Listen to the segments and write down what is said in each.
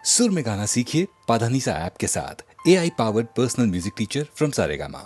सुर में गाना सीखिए पाधानीसा ऐप के साथ। AI powered personal music teacher from Saregama.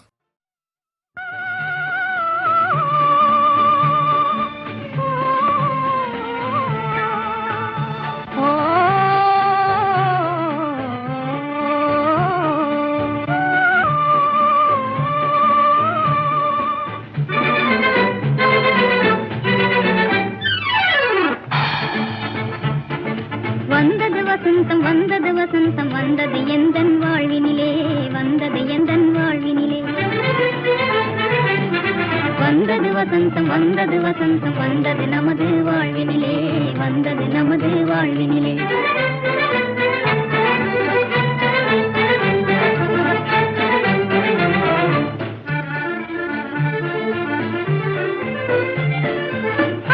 வந்தது வசந்தம் வந்தது வசந்தம் வந்தது எந்தன் வாழ்வினிலே வந்தது எந்தன் வாழ்வினிலே வந்தது வசந்தம் வந்தது வசந்தம் வந்தது நமது வாழ்வினிலே வந்தது நமது வாழ்வினிலே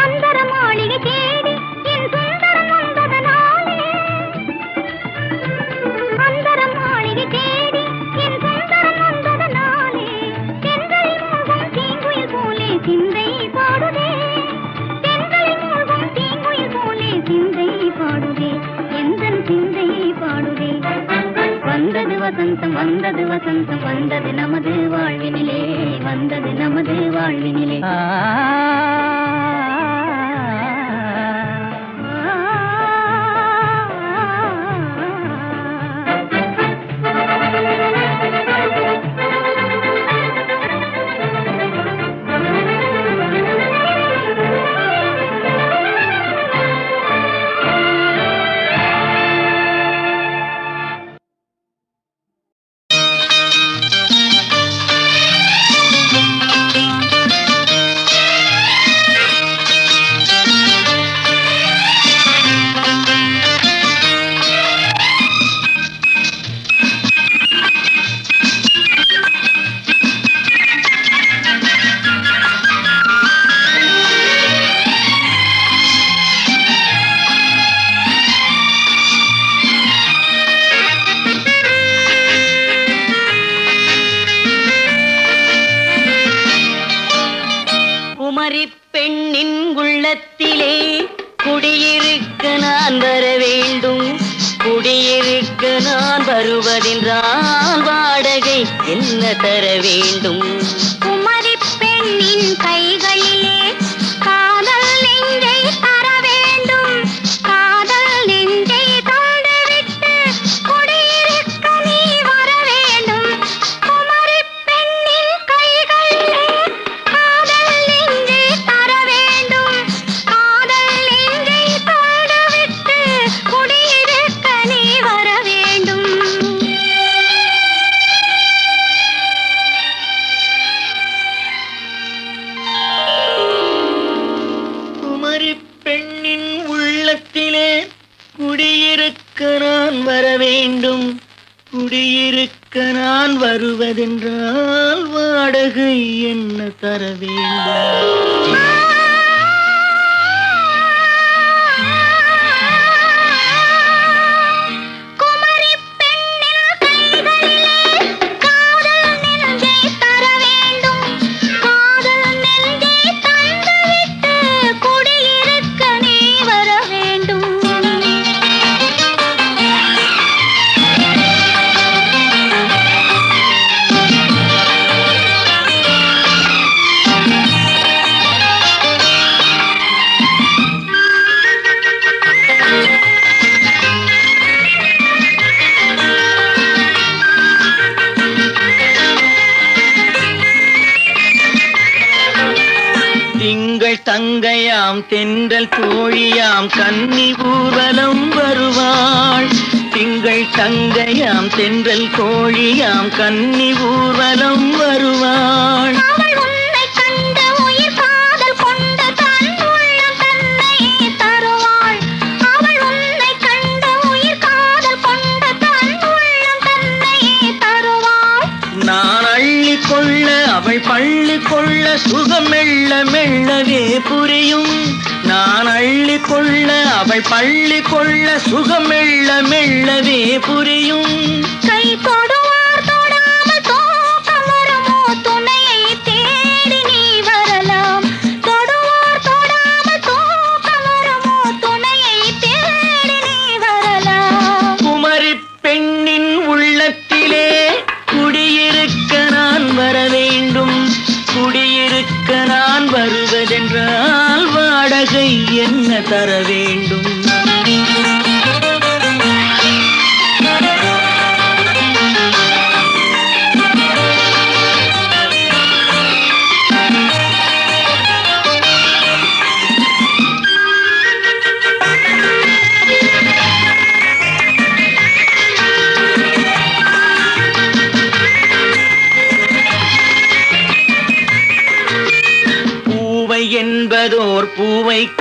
அந்தர மாளிகை தேடி என் சுந்தரம் வந்ததனாலே அந்தர மாளிகை தேடி என் சுந்தரம் வந்ததனாலே தென்றலில் மூழ்கும் தீங்குயில் போலே சிந்தை பாடுதே தென்றலில் மூழ்கும் தீங்குயில் போலே சிந்தை பாடுதே எந்தன் சிந்தை பாடுதே வந்தது வசந்தம் வந்தது வசந்தம் வந்தது நமது வாழ்வினிலே வந்தது நமது வாழ்வினிலே குமரிப் பெண்ணின் உள்ளத்திலே குடியிருக்க நான் வர வேண்டும். குடியிருக்க நான் வருவதென்றால் வாடகை என்ன தர வேண்டும்? குமரிப் பெண்ணின் கைகளிலே காதல் நெஞ்சை தர வேண்டும். காதல் நெஞ்சை தந்துவிட்டு குடியிருக்க நீ வர வேண்டும். குமரிப் பெண்ணின் கைகளிலே காதல் நெஞ்சை தர வேண்டும். காதல் நெஞ்சை தந்துவிட்டு குடியிருக்க நீ வர வேண்டும். குமரிப் பெண்ணின் உள்ளத்திலே குடியிருக்க நான் வர வேண்டும். குடியிருக்க நான் வருவதென்றால் வாடகை என்ன தர வேண்டும்? குமரிப் பெண்ணின் கைகளிலே காதல் நெஞ்சை தர வேண்டும். காதல் நெஞ்சை தந்துவிட்டு குடியிருக்க நீ வர வேண்டும். திங்கள் தங்கையாம் தென்றல் தோழியாம் கன்னி ஊர்வலம் வருவாள். திங்கள் தங்கையாம் தென்றல் தோழியாம் கன்னி ஊர்வலம் வருவாள். அவள் உன்னை கண்ட உயிர் காதல் கொண்டு தன் உள்ளம் தன்னை தருவாள். அவள் உன்னை கண்ட உயிர் காதல் கொண்டு தன் உள்ளம் தன்னை தருவாள். நான் அள்ளி கொள்ள அவள் பள்ளி கொள்ள சுகம் மெல்ல மெல்லவே புரியும். நான் அள்ளி கொள்ள அவள் பள்ளி கொள்ள சுகம் மெல்ல மெல்லவே புரியும். கை தொடுவார் தொடாமல் தூக்கம் வருமோ துணையை தேடி நீ வரலாம். தொடுவார் தொடாமல் தூக்கம் வருமோ துணையை தேடி நீ வரலாம்.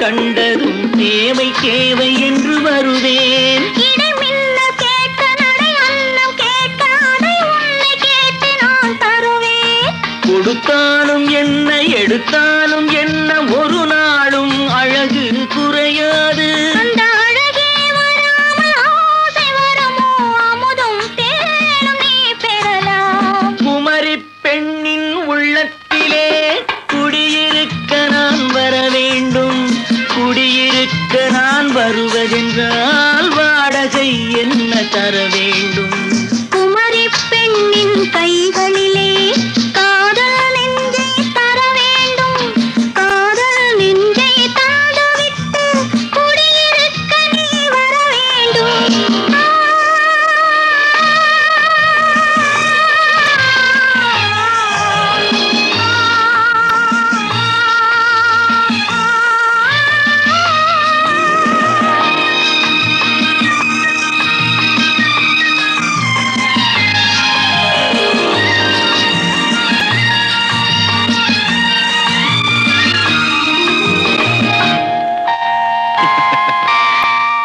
கண்டதும் தேவை தேவை என்று வருவேன். இடைமில்ல கேட்க நடை அன்னம் கேட்க அதை உன்னை கேட்டு நான் தருவேன். கொடுத்தாலும் என்ன எடுத்தாலும் என்ன ஒரு நாளும் அழகு குறையாது. அந்த அழகே வராமல் ஆசை வருமோ அமுதும் தேனும் நீ பெறலாம். குமரி பெண்ணின் உள்ளத்திலே குடியிருக்க நான் வர வேண்டும். குடியிருக்க நான் வருவதென்றால் வாடகை என்ன தர வேண்டும்? குமரி பெண்ணின் கைகளிலே காதல் நெஞ்சை தர வேண்டும். காதல் நெஞ்சை தந்துவிட்டு குடியிருக்க நீ வர வேண்டும்.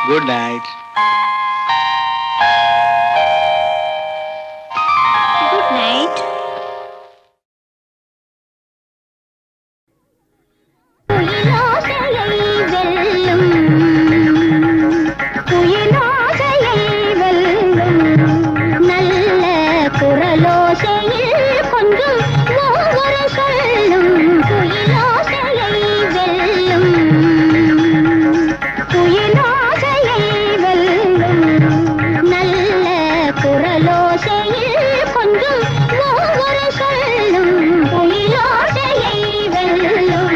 Good night. Good night. குயிலோசையை வெல்லும் குயிலோசையை வெல்லும் நல்ல குரலோசையில் கொஞ்சம் ஒவ்வொரு சொல்லும். குயிலோசையை வெல்லும் குயிலோசையை வெல்லும் நல்ல குரலோசையில் கொஞ்சம் ஒவ்வொரு சொல்லும். குயிலோசையை வெல்லும்.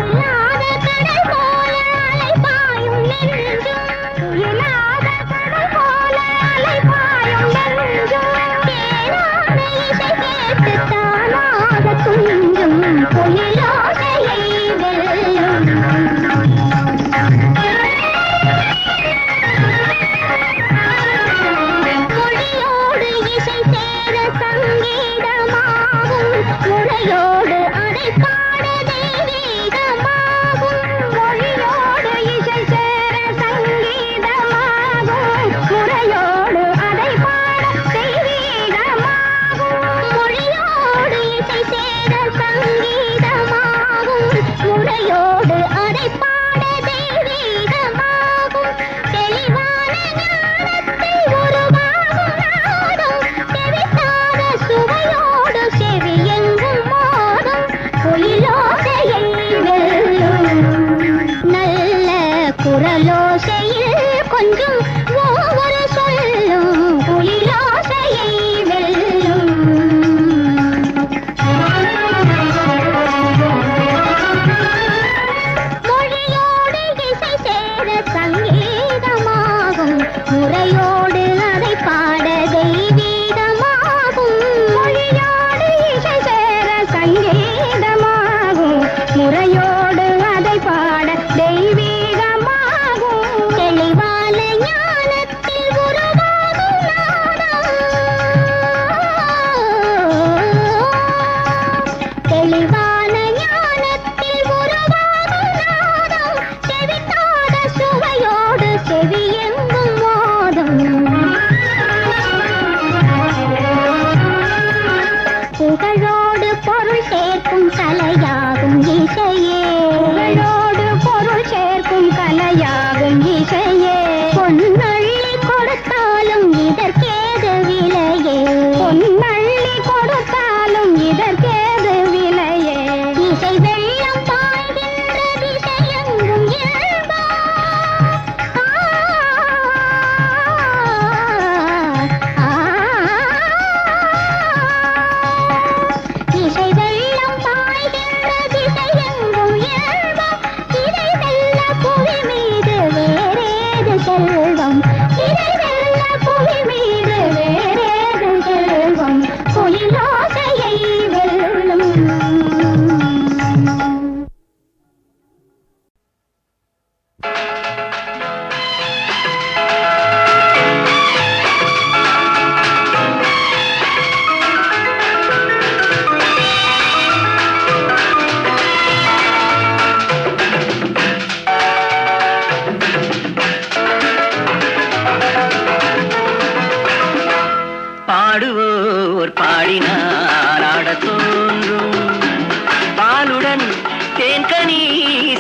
இல்லாத கடல் போல அலை பாயும் நெஞ்சம். இல்லாத கடல் போல அலை பாயும் நெஞ்சம். தேனான இசை கேட்டு தானாக துஞ்சும். குயிலோசையை வெல்லும். மொழியோடு இசை சேர சங்கீதமாகும். முறையோடு அதை பாட தெய்வீகமாகும். மொழியோடு இசை சேர சங்கீதமாகும். முறையோடு அதை பாட தெய்வீகமாகும். மொழியோடு இசை சேர சங்கீதமாகும். முறையோடு அதை பாட தெய்வீகமாகும். தெளிவான ஞானத்தில் உருவாகும் நாதம். தெவிட்டாத சுவையோடு செவி எங்கும் மோதும். குயிலோசையை வெல்லும் நல்ல குரலோசையில் கொஞ்சம் ஒவ்வொரு சொல்லும். குயிலோசையை வெல்லும். மொழியோடு இசை சேர சங்கீதமாகும். முறையோடு அதை பாட தெய்வீகமாகும். மொழியோடு இசை சேர சங்கீதமாகும். முறையோடு அதை பாட தெய்வீகமாகும். தெளிவான ஞான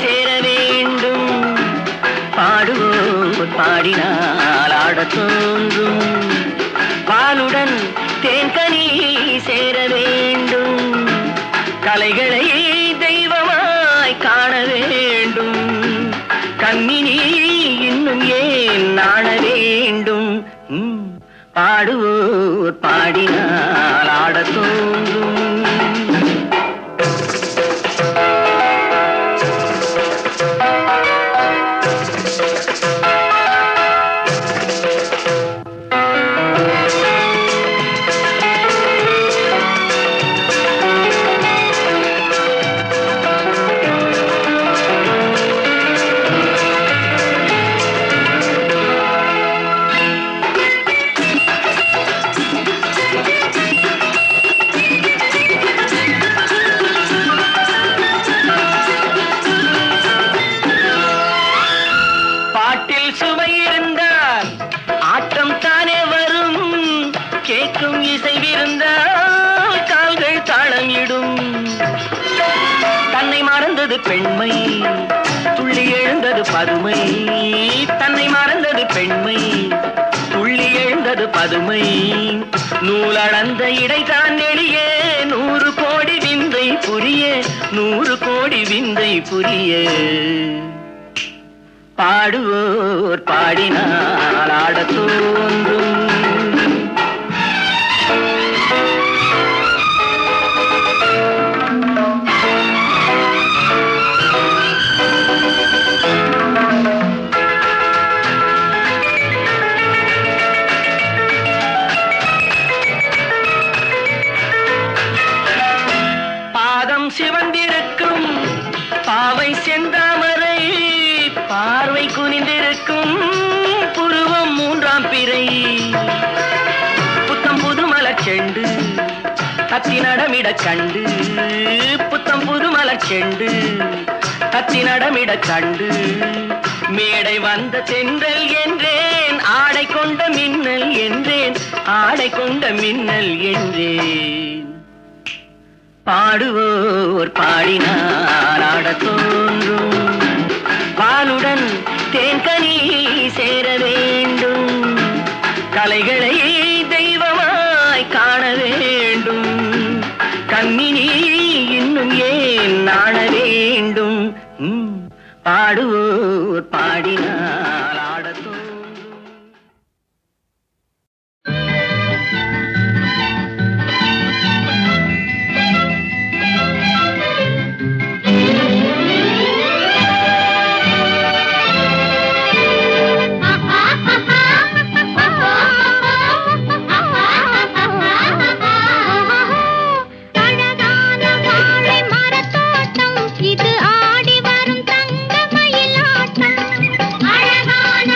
சேர வேண்டும். பாடுவோர் பாடினால் ஆடத் தோன்றும். பாலுடன் தேன்கனி சேர வேண்டும். கலைகளை தெய்வமாய் காண வேண்டும். கண்ணினி இன்னும் ஏன் நாண வேண்டும். பாடுவோர் பாடினால் ஆடத் தோன்றும். பெண்மை துள்ளி எழுந்தது பதுமை. தன்னை மறந்தது பெண்மை துள்ளி எழுந்தது பதுமை. நூலளந்த இடைதான் நெளிய 100 கோடி விந்தை புரிய. 100 கோடி விந்தை புரிய. பாடுவோர் பாடினால் ஆடத் தோன்றும். சிவந்திருக்கும் பாவை செந்தாமரை. பார்வை குனிந்திருக்கும் புருவம் 3ஆம் பிறை. புத்தம் புது மலர்ச்செண்டு தத்தி நடமிட கண்டு. புத்தம் புது மலர்ச்செண்டு தத்தி நடமிட கண்டு. மேடை வந்த தென்றல் என்றேன். ஆடை கொண்ட மின்னல் என்றேன். ஆடை கொண்ட மின்னல் என்றேன். பாடுவோர் பாடினால் ஆடத் தோன்றும். பாலுடன் தேன்கனி சேர வேண்டும். கலைகளை தெய்வமாய் காண வேண்டும். கண்ணினி இன்னும் ஏன் நாண வேண்டும். பாடுவோர் பாடினால் ஆடத் தோன்றும். இது ஆடி வரும் தங்க மயிலாட்டம். அழகான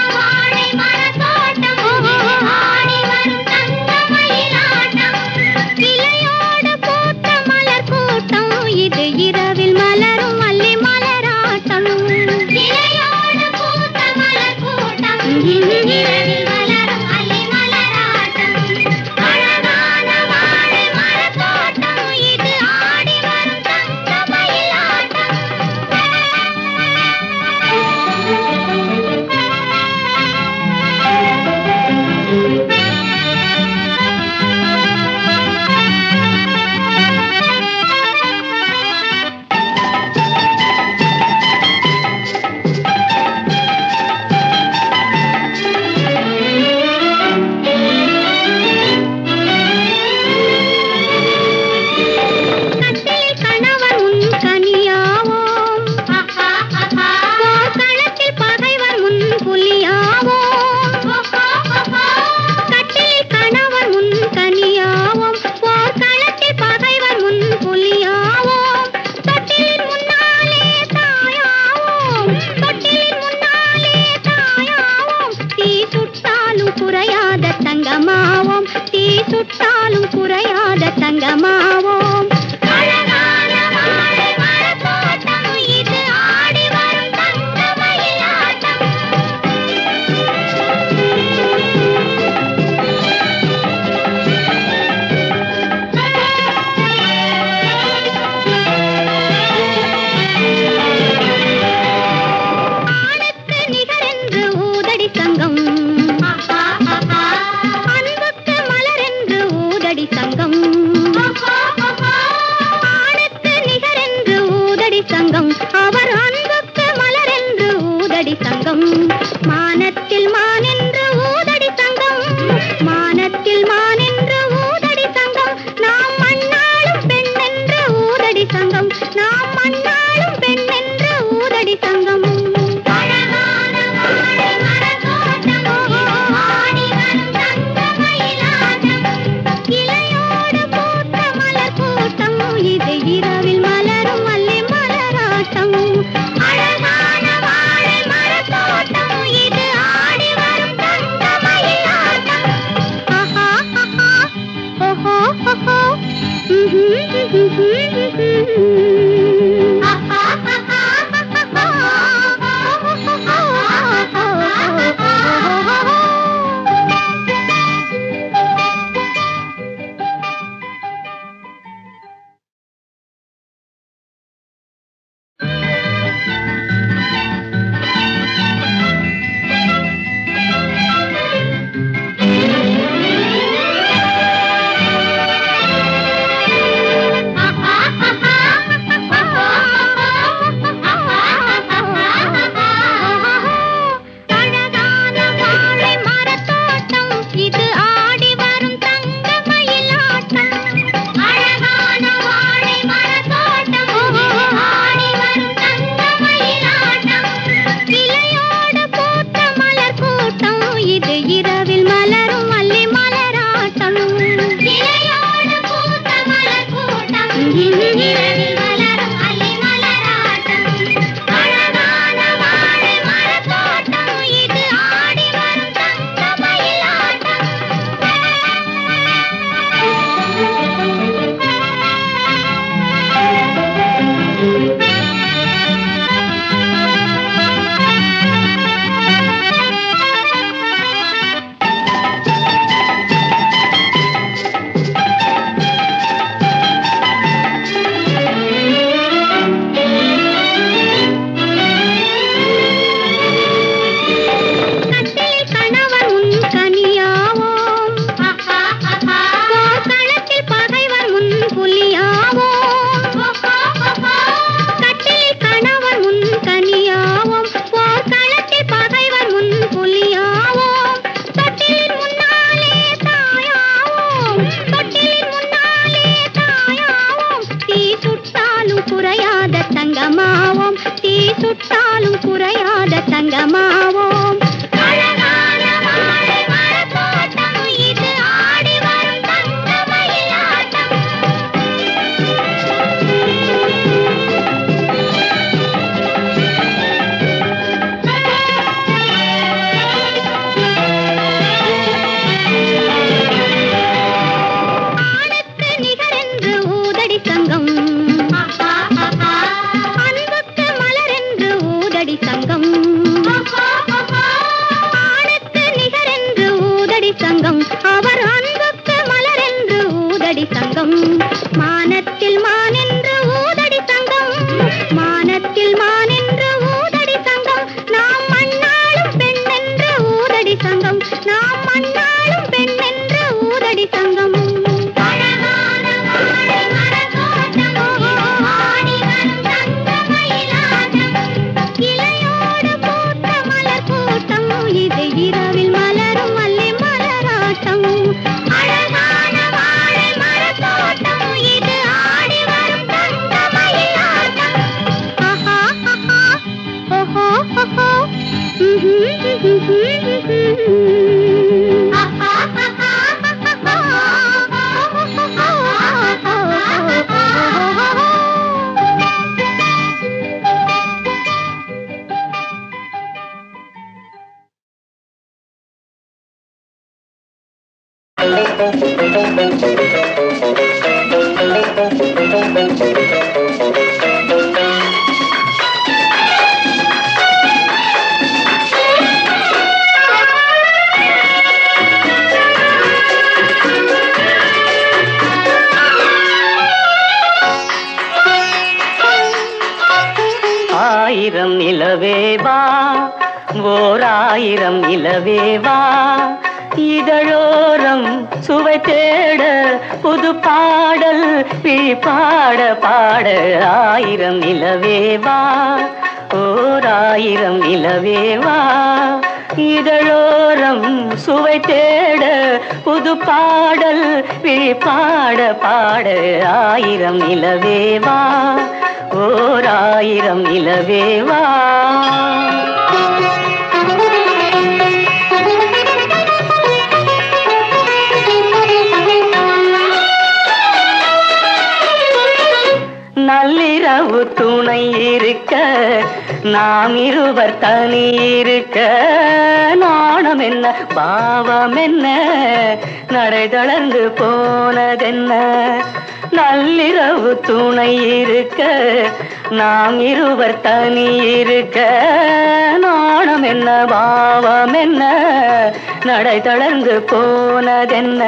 அவர் அன்புக்கு மலர் என்று ஊதடி தங்கம் மானத்தில் மான் என்று ஊதடி தங்கம் மானத்தில் மான் என்று ஊதடி தங்கம் நாம் மண்ணாளும் பெண் என்று ஊதடி தங்கம் நாம் மண்ணாளும் பெண் என்று ஊதடி தங்கம் இலையோடு பூத்த மலர் கூட்டம் இது இரவில் மலரும் மல்லி மலராட்டம் அழகான வாழை மரத் தோட்டம் இது ஆடி வரும் தங்க மயிலாட்டம் ஆஹா ஆஹா ஓஹோ ஓஹோ ஆஹா அழகான வாழை மரத் தோட்டம் இது ஆடி வரும் தங்க மயிலாட்டம் அழகான வாழை மரத் தோட்டம் ஆடி வரும் தங்க மயிலாட்டம் இலையோடு பூத்த மலர் கூட்டம் இது இரவில் மலரும் மல்லி மலராட்டம் இலையோடு பூத்த மலர் கூட்டம் இது இரவில் மலரும் மல்லி மலராட்டம் அழகான வாழை மரத் தோட்டம் இது ஆடி வரும் தங்க மயிலாட்டம் கட்டிலில் கணவன் உன் கனியாவோம் போர் களத்தில் பகைவர் முன் புலியாவோம் கட்டிலில் கணவன் உன் கனியாவோம் போர் களத்தில் பகைவர் முன் புலியாவோம் தொட்டிலின் முன்னாலே தாயாவோம் தொட்டிலின் முன்னாலே தாயாவோம் தீ சுட்டாலும் குறையாத தங்கமாவோம் தீ சுட்டாலும் குறையாத தங்கமாவோம் அழகான வாழை மரத் தோட்டம் இது ஆடி வரும் தங்க மயிலாட்டம் ஆணுக்கு நிகரென்று ஊதடி தங்கம் அன்புக்கு மலர் என்று ஊதடி தங்கம் ஆணுக்கு நிகரென்று ஊதடி தங்கம் அவர் அன்புக்கு மலர் என்று ஊதடி தங்கம் மானத்தில் மான் என்று ஊதடி தங்கம் மானத்தில் மான் என்று ஊதடி தங்கம் நாம் மண்ணாளும் பெண் என்று ஊதடி தங்கம் நாம் மண்ணாளும் பெண் என்று ஊதடி தங்கம் அழகான வாழை மரத் தோட்டம் ஆடி வரும் தங்க மயிலாட்டம் இலையோடு பூத்த மலர் கூட்டம் இது இரவில் மலரும் மல்லி மலராட்டம் அழகான வாழை மரத் தோட்டம் இது ஆடி வரும் தங்க மயிலாட்டம் ஆஹா ஆஹா ஓஹோ ஓஹோ ஆஹா ஆயிரம் நிலவேவா ஓர் ஆயிரம் நிலவேவா இதழோரம் சுவை தேட புது பாடல் விழி பாட பாட ஆயிரம் நிலவேவா ஓர் ஆயிரம் நிலவேவா இதழோரம் சுவை தேட புது பாடல் விழி பாட பாட ஆயிரம் நிலவேவா ஓர் ஆயிரம் நிலவேவா நள்ளிரவு துணை இருக்க நாம் இருவர் தனி இருக்க நாணம் என்ன பாவம் என்ன நடை தளர்ந்து போனதென்ன நள்ளிரவு துணை இருக்க நாம் இருவர் தனி இருக்க நாணம் என்ன பாவம் என்ன நடை தளர்ந்து போனதென்ன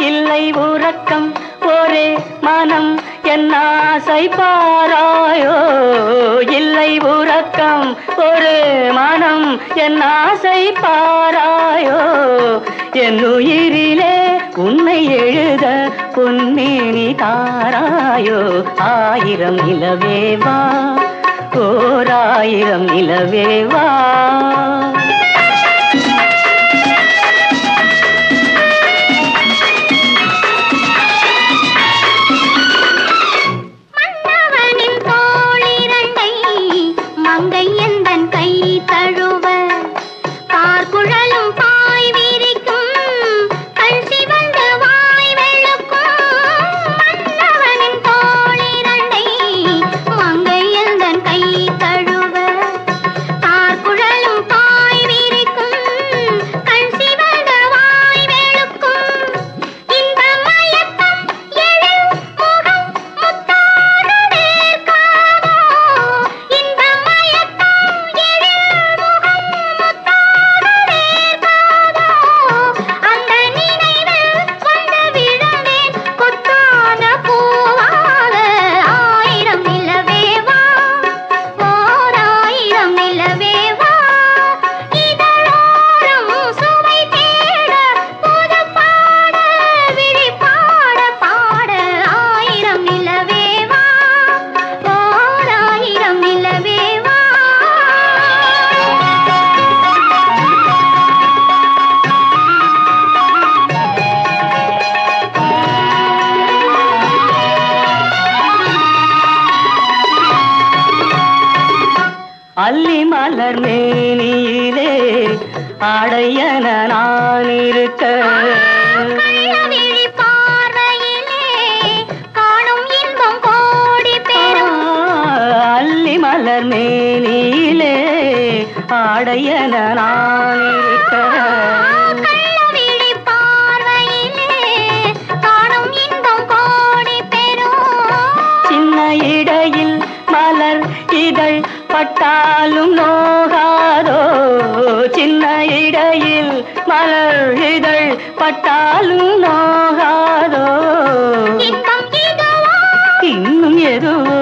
இல்லை உறக்கம் ஒரே மனம் என் ஆசை பாராயோ இல்லை உறக்கம் ஒரு மனம் என் ஆசை பாராயோ என் உயிரிலே உன்னை எழுத பொன்னேனி தாராயோ ஆயிரம் நிலவேவா ஓர் ஆயிரம் நிலவேவா அல்லி மலர் மேனியிலே ஆடையன நான் இருக்க அல்லி மலர் மேனியிலே ஆடையன நான் இருக்க சின்ன இடையில் மலர் இதழ் பட்டாலும் நோகாதோ சின்ன இடையில் மலர் இதழ் பட்டாலும் நோகாதோ இன்னும் எதுவோ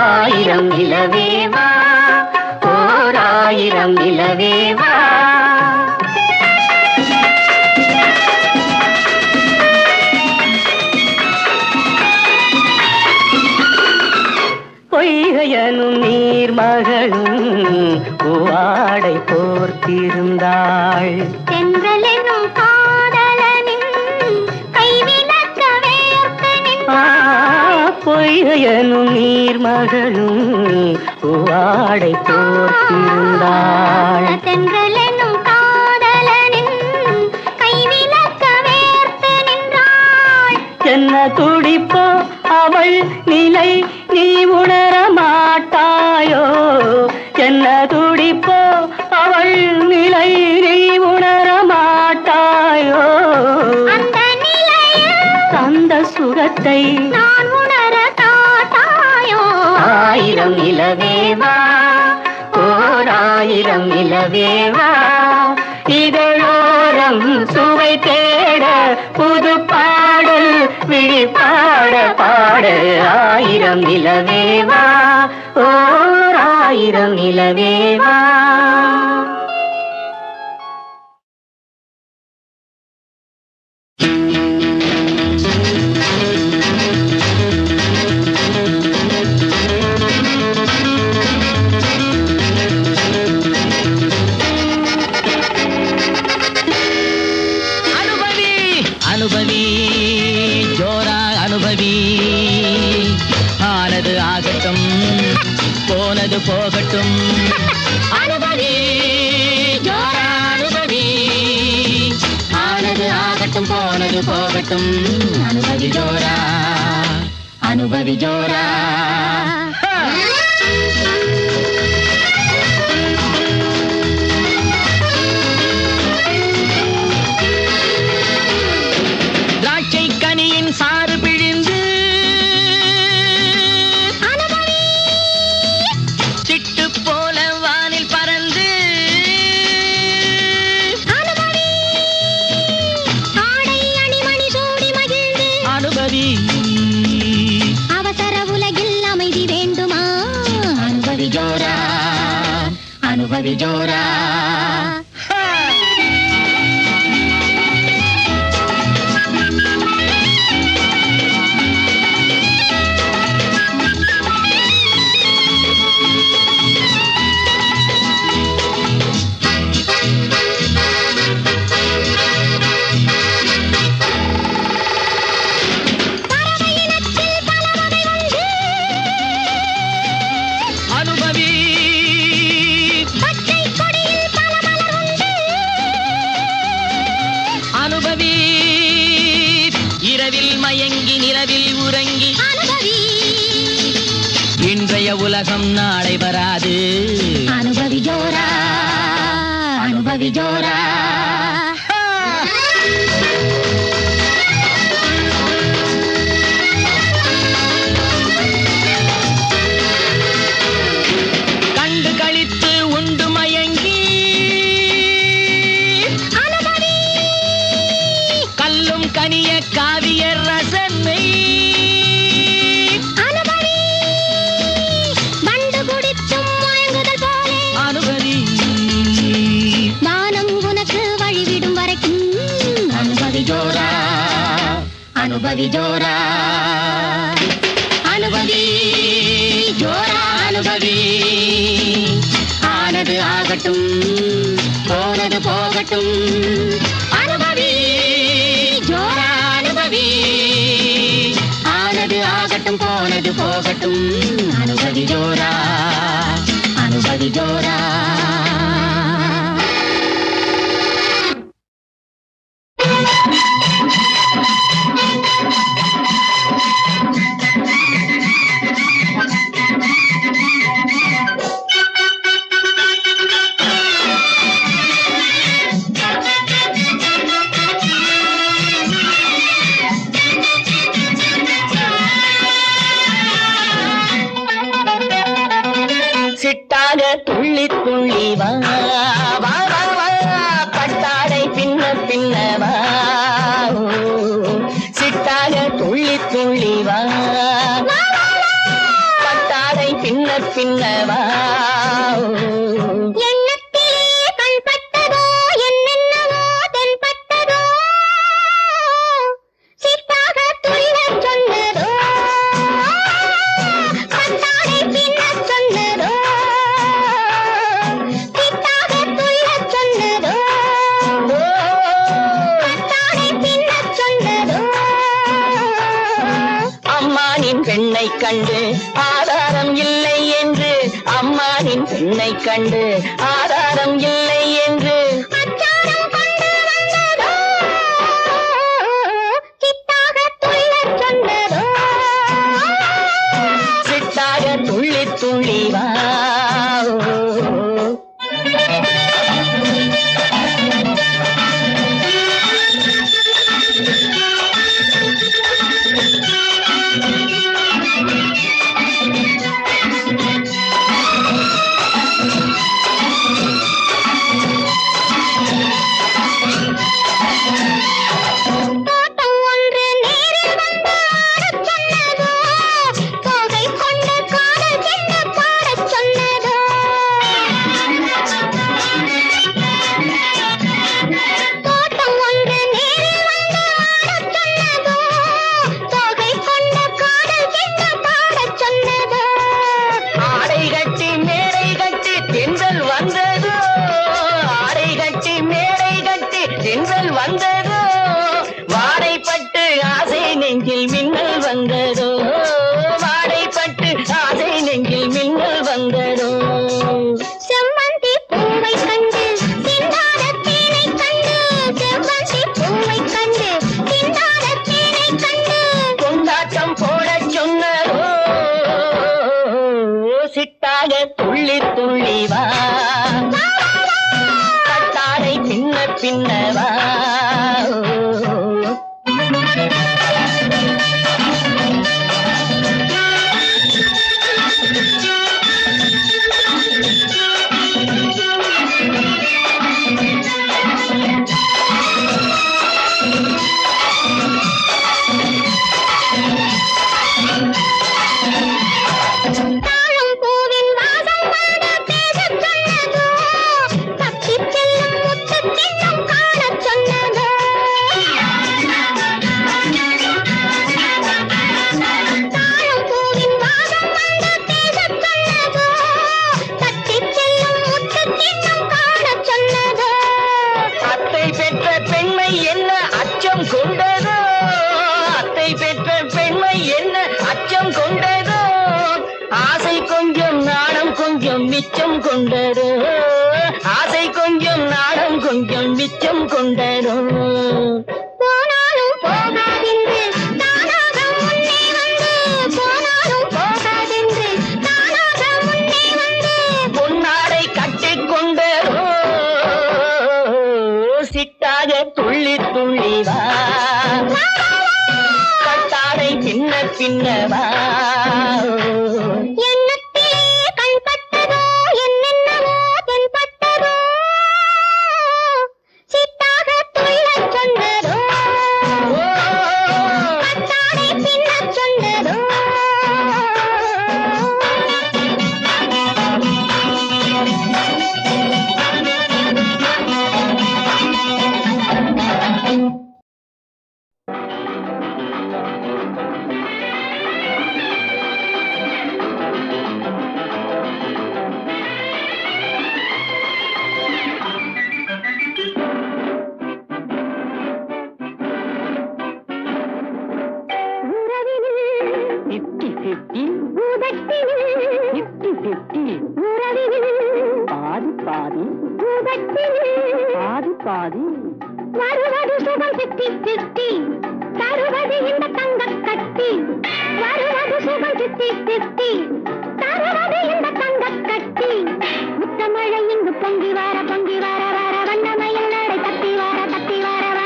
ஆயிரம் நிலவேவா ஓர் ஆயிரம் நிலவேவா பொய்கையனும் நீர்மகளும் பூவாடை போர்த்திருந்தாள் தென்றலெனும் காதலனின் கைவிலக்க வேர்த்து நின்றாள் பொய்கையனும் நீர்மகளும் பூவாடை போர்த்திருந்தாள் தென்றலெனும் காதலனின் கைவிலக்க வேர்த்து நின்றாள் என்ன துடிப்போ அவள் நிலை நீ உணர மாட்டாயோ என்ன துடிப்போ அவள் நிலை நீ உணர மாட்டாயோ அந்த நிலையில் தந்த சுகத்தை நான் உணர காட்டாயோ ஆயிரம் நிலவேவா ஓர் ஆயிரம் நிலவேவா இதழோரம் சுவை தேட புது பாடல் விழி பாட பாட ஆயிரம் நிலவேவா ஓர் ஆயிரம் நிலவேவா ஆகட்டும் போனது போகட்டும் அனுபவி ஜோரா அனுபவி ஆனது ஆகட்டும் போனது போகட்டும் அனுபவி ஜோரா அனுபவி ஜோரா திராட்சை கனியின் சாறு பிழிந்து சிட்டு போல வானில் பறந்து ஆடை அணிமணி சூடி மகிழ்ந்து அனுபவி அவசர உலகில் அமைதி வேண்டுமா அனுபவி ஜோரா அனுபவி ஜோரா அனுபவி பச்சை கொடியில் பல மலர் உண்டு அனுபவி இரவில் மயங்கி நிலவில் உறங்கி அனுபவி இன்றைய உலகம் நாளை வராது அனுபவி ஜோரா அனுபவி ஜோரா கண்டு கழித்து உண்டு மயங்கி அனுபவி கல்லும் கனிய காவிய ரசனை அனுபவி மண்டு குடித்தும் மயங்குதல் போலே அனுபவி வானம் உனக்கு வழிவிடும் வரைக்கும் அனுபவி ஜோரா அனுபவி ஜோரா அனுபவி ஜோரா அனுபவி ஆனது ஆகட்டும் போனது போகட்டும் அனுபவி ஜோரா அனுபவி ஆனது ஆகட்டும் போனது போகட்டும் அனுபவி ஜோரா அனுபவி ஜோரா சிட்டாக துள்ளி துள்ளி வா வா வா வா பட்டாடை பின்ன பின்ன வா சிட்டாக துள்ளி துள்ளி வா பட்டாடை பின்ன பின்ன வா எண்ணத்திலே கண்பட்டதோ என்னென்னவோ தென்பட்டதோ சித்தாக துள்ளச் சொன்னதோ பட்டாடை பின்னச் சொன்னதோ சித்தாக துள்ளச் சொன்னதோ பட்டாடை பின்னச் சொன்னதோ அம்மானின் பெண்ணை கண்டு ஆதாரம் இல்லை என்று அம்மானின் பெண்ணை கண்டு ஆதாரம் இல்லை என்று அச்சாரம் கொண்டு வந்ததோ சித்தாக துள்ளச் சொன்னதோ சிட்டாக துள்ளி துள்ளி வா தோட்டம் ஒன்று நேரில் வந்து ஆடச் சொன்னதோ தோகை கொண்டு காதல் சென்று பாடச் சிட்டாக துள்ளி துள்ளி வா கட்டாடை பின்ன பின்ன வா மிச்சம் கொண்டரோ ஆசை கொஞ்சம் நாடம் கொஞ்சம் மிச்சம் கொண்டரோ போனாலும் போகாதென்று தானாக முன்னே வந்து போனாலும் போகாதென்று தானாக முன்னே வந்து பொன்னாடை கட்டிக் கொண்டரோ சிட்டாக துள்ளி துள்ளி வா கட்டாடை பின்ன பின்ன வா வருவது சுகம் சித்தி சித்தி தருவது இந்த தங்க கட்டி வருவது சுகம் சித்தி சித்தி தருவது இந்த தங்க கட்டி முத்தமழை இங்கு பொங்கி வர வர வண்ணமயில் நடை தத்தி வர வர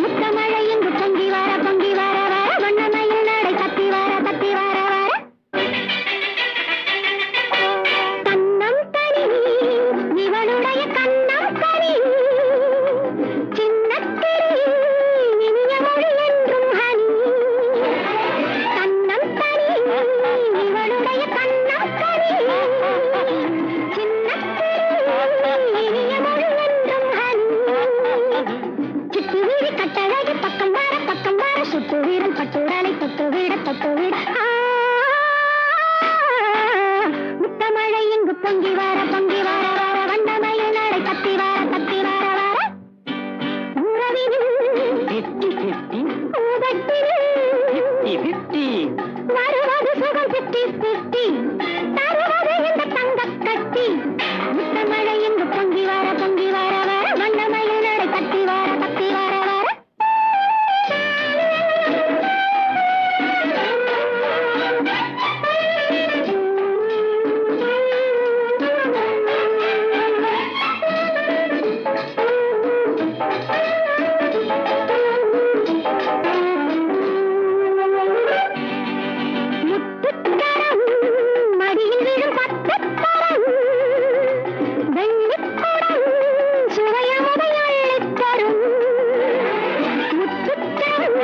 முத்தமழை இங்கு பொங்கி வர வர வண்ணமயில் நடை தத்தி வர வர கண்ணம் தனி இவளுடைய கண்ணம் தனி சின்னத்திரி இனிய மொழி என்றும் ஹனி கண்ணம் தனி இவளுடைய கண்ணம் தனி சின்னத்திரி இனிய மொழி என்றும் ஹனி சிட்டு வீடு கட்டழகி பக்கம் வர சுட்டு வீரன் பட்டுடலை தொட்டு விட முத்தமழை இங்கு பொங்கி வர வர வண்ணமயில் நடை தத்தி வர உறவினில் வருவது சுகம் சித்தி சித்தி தருவது இந்த தங்க கட்டி முத்தமழை இங்கு பொங்கி வர வர வண்ணமயில் நடை தத்தி வர முத்துக்கரம் மடியில் விழும் பத்துக்கரம் வெள்ளிக்குடம் சுவையமுதை அள்ளித் தரும் முத்துக்கரம்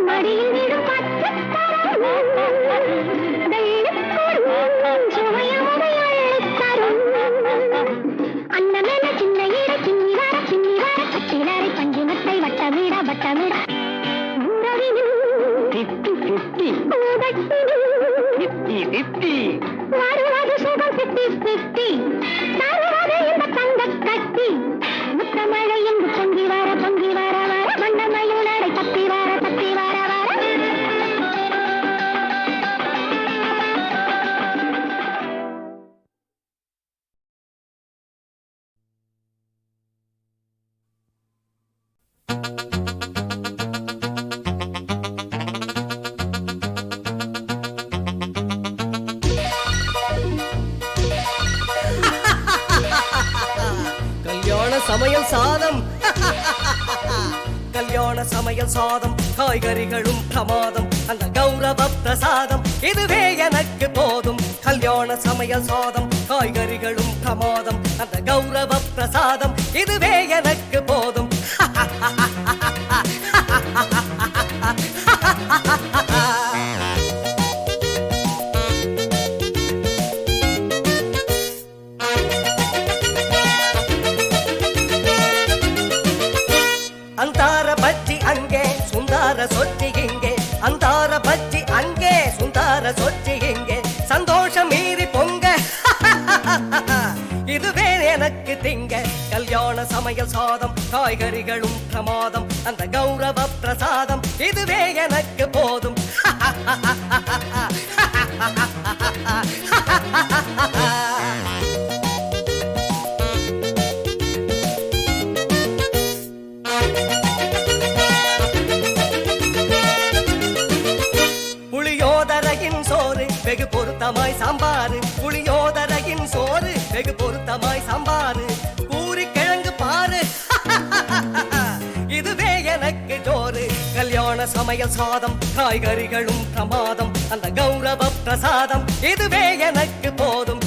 மடியில் விழும் பத்துக்கரம் வெள்ளிக்குடம் சுவையமுதை அள்ளித் தரும் அன்னமென சின்ன ஈர சின்னி வர கட்டிலரை பஞ்சுமத்தை வட்டமிட உறவினில் வருவது சுகம் சித்தி சித்தி தருவது இந்த தங்க கட்டி முத்தமழை இங்கு பொங்கி வர வண்ணமயில் நடை தத்தி வர சமையல் சாதம் கல்யாண சமையல் சாதம் காய்கறிகளும் பிரமாதம் அந்த கௌரவ பிரசாதம் இதுவே எனக்கு போதும் கல்யாண சமையல் சாதம் காய்கறிகளும் பிரமாதம் அந்த கௌரவ பிரசாதம் இதுவே எனக்கு போதும் ಅಂತಾರ ಬಜ್ಜಿ ಅಂಗೆ ಸುಂದರ ಸೊಚ್ಚಿ ಹಿಂಗೆ ಅಂತಾರ ಬಜ್ಜಿ ಅಂಗೆ ಸುಂದರ ಸೊಚ್ಚಿ ಹಿಂಗೆ சந்தோஷ மீறி பொங்க இதுவே எனக்கு திங்க கல்யாண சமையல் சாதம் காய்கறிகளும் பிரமாதம் அந்த கௌரவ பிரசாதம் இதுவே எனக்கு போதும் புளியோதரையின் சோறு வெகு பொருத்தமாய் சாம்பாரு புளியோதரையின் சோறு வெகு பொருத்தமாய் சாம்பாரு பூரி கிழங்கு பாரு இதுவே எனக்கு ஜோறு கல்யாண சமையல் சாதம் காய்கறிகளும் பிரமாதம் அந்த கௌரவ பிரசாதம் இதுவே எனக்கு போதும்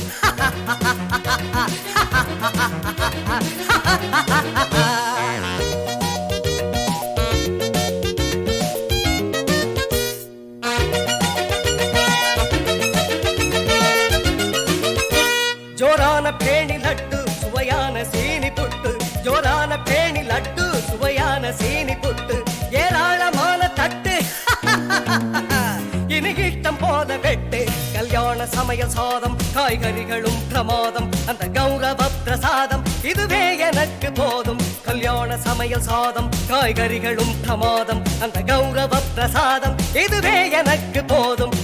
ஜோரான பேணி லட்டு சுவையான சீனி புட்டு ஜோரான பேணி லட்டு சுவையான சீனி புட்டு ஏராளமான தட்டு இனிகிட்டம் போத வெட்டு கல்யாண சமையல் சாதம் காய்கறிகளும் பிரமாதம் அந்த கௌரவ பிரசாதம் இதுவே எனக்கு போதும் கல்யாண சமையல் சாதம் காய்கறிகளும் பிரமாதம் அந்த கௌரவ பிரசாதம் இதுவே எனக்கு போதும்